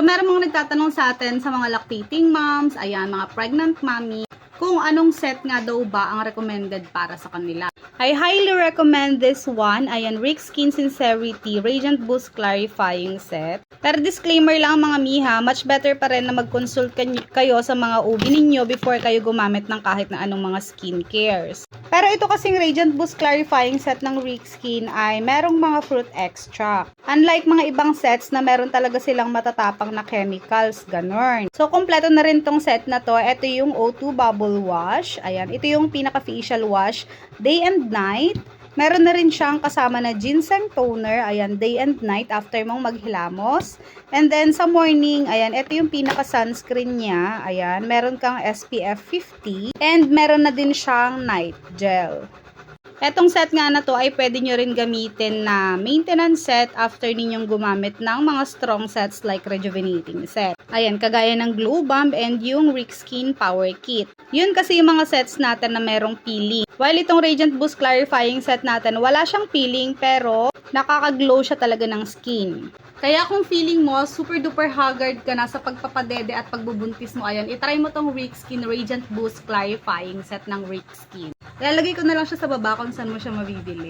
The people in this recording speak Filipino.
So, meron mga nagtatanong sa atin sa mga lactating moms, ayan, mga pregnant mommy, kung anong set nga daw ba ang recommended para sa kanila. I highly recommend this one. Ayan, Rick Skin Sincerity Radiant Boost Clarifying Set. Pero disclaimer lang mga miha, much better pa rin na mag-consult kayo sa mga OB ninyo before kayo gumamit ng kahit na anong mga skincare. Pero ito kasing Radiant Boost Clarifying Set ng Rick Skin ay merong mga fruit extract. Unlike mga ibang sets na meron talaga silang matatapang na chemicals, ganun. So, kompleto na rin tong set na to. Ito yung O2 Bubble Wash. Ayan, ito yung pinaka-facial wash, day and night. Meron na rin siyang kasama na ginseng toner, ayan, day and night after mong maghilamos. And then sa morning, ayan, ito yung pinaka-sunscreen niya, ayan, meron kang SPF 50 and meron na din siyang night gel. Etong set nga na to ay pwede nyo rin gamitin na maintenance set after ninyong gumamit ng mga strong sets like rejuvenating set. Ayan, kagaya ng Glow Bomb and yung Rick Skin Power Kit. Yun kasi yung mga sets natin na merong peeling. While itong Radiant Boost Clarifying Set natin, wala siyang peeling pero nakaka-glow siya talaga ng skin. Kaya kung feeling mo, super duper haggard ka na sa pagpapadede at pagbubuntis mo, ayan, itry mo tong Rick Skin Radiant Boost Clarifying Set ng Rick Skin. Ilalagay ko na lang siya sa baba kung saan mo siya mabibili.